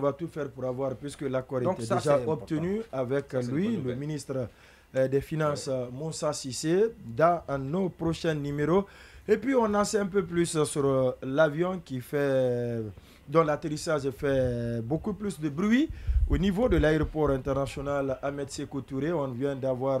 va tout faire pour avoir, puisque l'accord était ça, déjà obtenu avec lui, le ministre des Finances, Moussa Sissé, dans nos prochains numéros. Et puis on en sait un peu plus sur l'avion dont l'atterrissage fait beaucoup plus de bruit. Au niveau de l'aéroport international Ahmed Sékou Touré, on vient d'avoir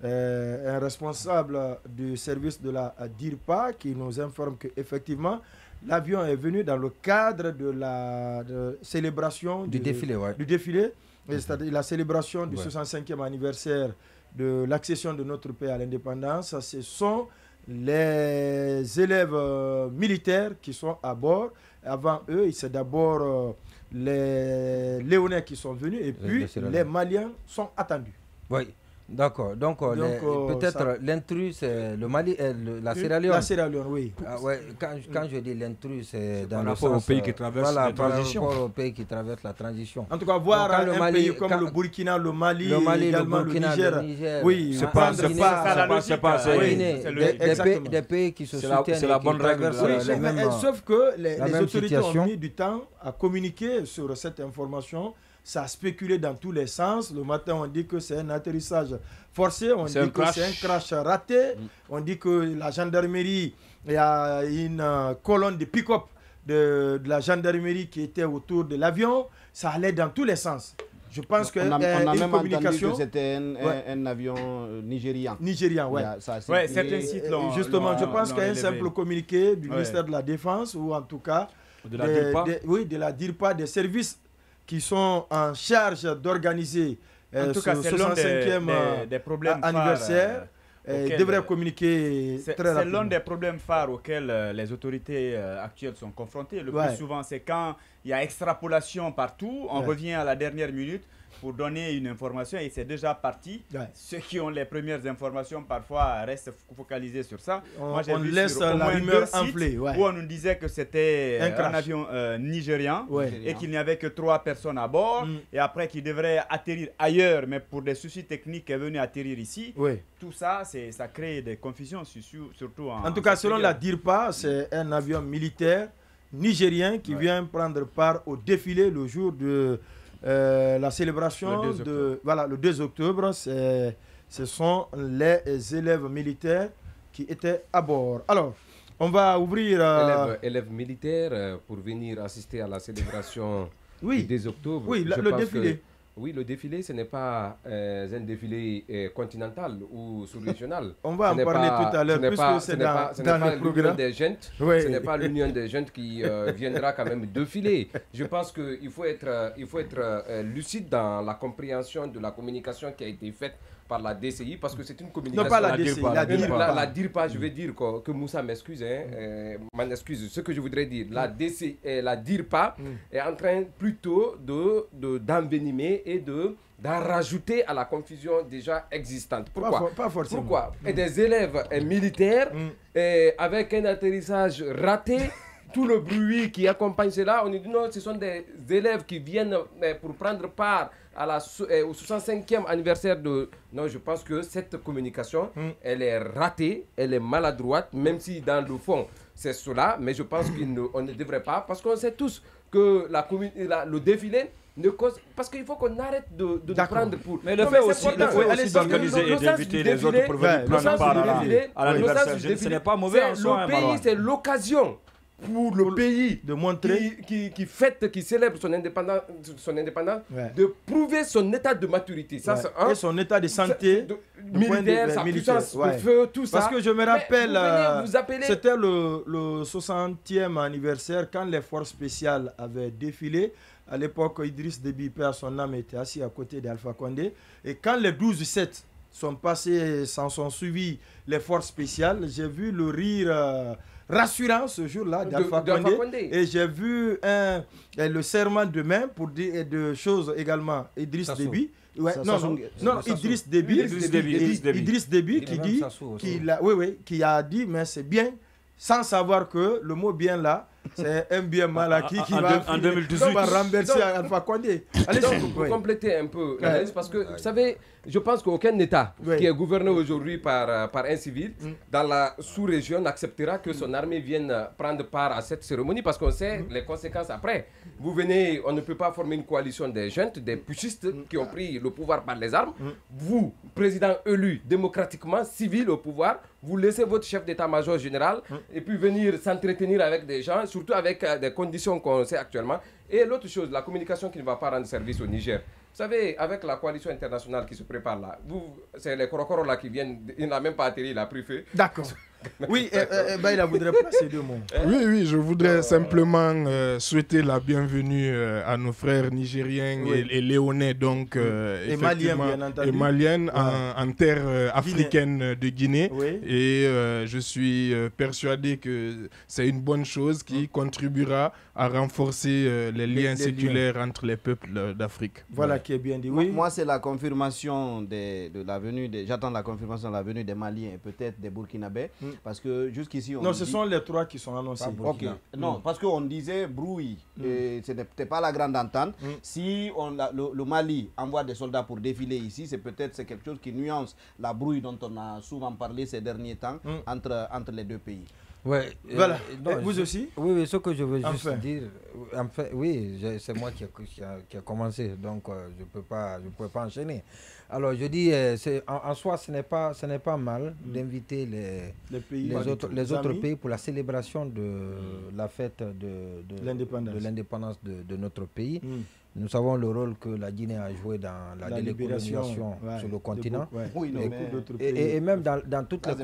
un responsable du service de la DIRPA qui nous informe qu'effectivement, l'avion est venu dans le cadre de la célébration du défilé. C'est-à-dire la célébration du 65e anniversaire de l'accession de notre pays à l'indépendance. Ce sont les élèves militaires qui sont à bord. Avant eux, c'est d'abord les Léonais qui sont venus et puis les Maliens sont attendus. Oui. D'accord. Donc, peut-être l'intrus, c'est le Mali, la Sierra Leone. La Sierra Leone, oui. Quand je dis l'intrus, c'est dans le rapport au pays qui traverse la transition. Par rapport au pays qui traverse la transition. En tout cas, voir un pays comme le Burkina, le Mali, également le Niger. Oui, c'est pas des pays qui se soutiennent. C'est la bonne règle. Sauf que les autorités ont mis du temps à communiquer sur cette information. Ça a spéculé dans tous les sens. Le matin, on dit que c'est un atterrissage forcé. On dit que c'est un crash raté. On dit que la gendarmerie, il y a une colonne de pick-up de la gendarmerie qui était autour de l'avion. Ça allait dans tous les sens. Je pense que on a même entendu que c'était un avion nigérian. Nigérian, oui. Certains sites l'ont. Justement, je pense qu'il y a un simple communiqué du ministère de la Défense ou en tout cas de la DIRPA. De la DIRPA, des services qui sont en charge d'organiser ce 65e anniversaire. Ils devraient communiquer très rapidement. C'est l'un des problèmes phares auxquels les autorités actuelles sont confrontées. Le plus souvent, c'est quand il y a extrapolation partout, on revient à la dernière minute pour donner une information et c'est déjà parti. Ceux qui ont les premières informations parfois restent focalisés sur ça. Moi, on laisse la rumeur enfler. Où on nous disait que c'était un avion nigérian et qu'il n'y avait que 3 personnes à bord et après qu'il devrait atterrir ailleurs, mais pour des soucis techniques est venu atterrir ici. Tout ça, ça crée des confusions, surtout en tout cas, selon la DIRPA, c'est un avion militaire nigérien qui vient prendre part au défilé le jour de la célébration le 2 octobre. Ce sont les élèves militaires qui étaient à bord. Alors, on va ouvrir... Élèves militaires pour venir assister à la célébration du 2 octobre. Oui, le défilé. Oui, le défilé, ce n'est pas un défilé continental ou sous-régional. On va en parler tout à l'heure, puisque c'est dans le programme. Ce n'est pas l'union des jeunes qui viendra quand même défiler. Je pense qu'il faut être lucide dans la compréhension de la communication qui a été faite par la DCI, parce que c'est une communication... Non, pas la DCI, la DIRPA, je vais dire que Moussa m'excuse, m'en excuse. Ce que je voudrais dire, la DIRPA est en train plutôt d'envenimer et d'en rajouter à la confusion déjà existante. Pourquoi? Pas forcément. Pourquoi? Et des élèves militaires avec un atterrissage raté, tout le bruit qui accompagne cela, on dit non, ce sont des élèves qui viennent pour prendre part au 65e anniversaire de... Non, je pense que cette communication, elle est ratée, elle est maladroite, même si dans le fond, c'est cela, mais je pense qu'on ne devrait pas, parce qu'on sait tous que le défilé ne cause... Parce qu'il faut qu'on arrête de prendre pour... Mais le fait aussi d'organiser et d'inviter les autres pour venir prendre part à l'anniversaire, ce n'est pas mauvais en soi. Le pays, c'est l'occasion pour le pays de montrer qui célèbre son indépendance, de prouver son état de maturité. Ça, et son état de santé militaire, sa puissance de feu, tout ça. Parce que je me rappelle, c'était le 60e anniversaire quand les forces spéciales avaient défilé. À l'époque, Idriss Déby, père son âme, était assis à côté d'Alpha Condé. Et quand les 12-7 sont passés, s'en sont suivis les forces spéciales, j'ai vu le rire... rassurant ce jour-là d'Alpha Condé. Et j'ai vu le serment de main pour dire de choses également. Idriss Déby. Idriss Déby qui a dit, mais c'est bien, sans savoir que le mot bien là, c'est un bien mal acquis qui va en 2018 renverser Alpha Condé. Allez, pour compléter un peu l'analyse, parce que vous savez, je pense qu'aucun État qui est gouverné aujourd'hui par un civil dans la sous-région n'acceptera que son armée vienne prendre part à cette cérémonie parce qu'on sait les conséquences après. Vous venez, on ne peut pas former une coalition des jeunes, des putschistes qui ont pris le pouvoir par les armes. Vous, président élu démocratiquement, civil au pouvoir, vous laissez votre chef d'état-major général et puis venir s'entretenir avec des gens, surtout avec des conditions qu'on sait actuellement. Et l'autre chose, la communication qui ne va pas rendre service au Niger. Vous savez, avec la coalition internationale qui se prépare là, c'est les Korokoro là qui viennent, il n'a même pas atterri, il a pris feu. D'accord. Oui, il voudrait placer 2 mots. Oui, je voudrais simplement souhaiter la bienvenue à nos frères nigériens et léonais, donc, et maliens, bien entendu. Et maliennes en terre africaine de Guinée. Oui. Et je suis persuadé que c'est une bonne chose qui contribuera à renforcer les liens séculaires entre les peuples d'Afrique. Voilà qui est bien dit. Oui. Moi, c'est la confirmation de la venue, j'attends la confirmation de la venue des Maliens et peut-être des Burkinabés. Parce que jusqu'ici... Non, ce sont les 3 qui sont annoncés. Ok. Non, parce qu'on disait brouille. Et ce n'était pas la grande entente. Si le Mali envoie des soldats pour défiler ici, c'est peut-être quelque chose qui nuance la brouille dont on a souvent parlé ces derniers temps entre les 2 pays. Ouais, voilà. Vous aussi? Oui, ce que je veux juste dire, en fait, oui, c'est moi qui a commencé, donc je peux pas enchaîner. Alors je dis, en soi, ce n'est pas mal d'inviter les autres pays pour la célébration de la fête de l'indépendance de notre pays. Nous savons le rôle que la Guinée a joué dans la décolonisation sur le continent. Et même dans toutes les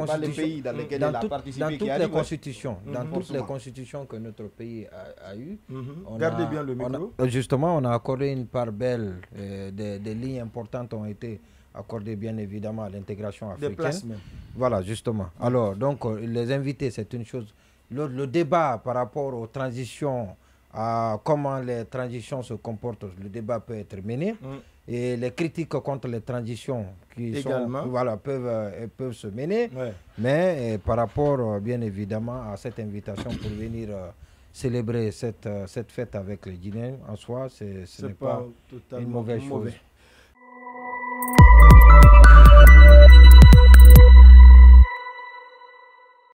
constitutions. Dans toutes les constitutions que notre pays a eues. Gardez bien le micro. Justement, on a accordé une part belle. Des lignes importantes ont été accordées, bien évidemment, à l'intégration africaine. Des places même. Voilà, justement. Alors, donc, les invités, c'est une chose. Le débat par rapport aux transitions, à comment les transitions se comportent, le débat peut être mené. Et les critiques contre les transitions peuvent se mener. Mais par rapport, bien évidemment, à cette invitation pour venir célébrer cette fête avec les Guinéens, en soi, ce n'est pas une mauvaise chose.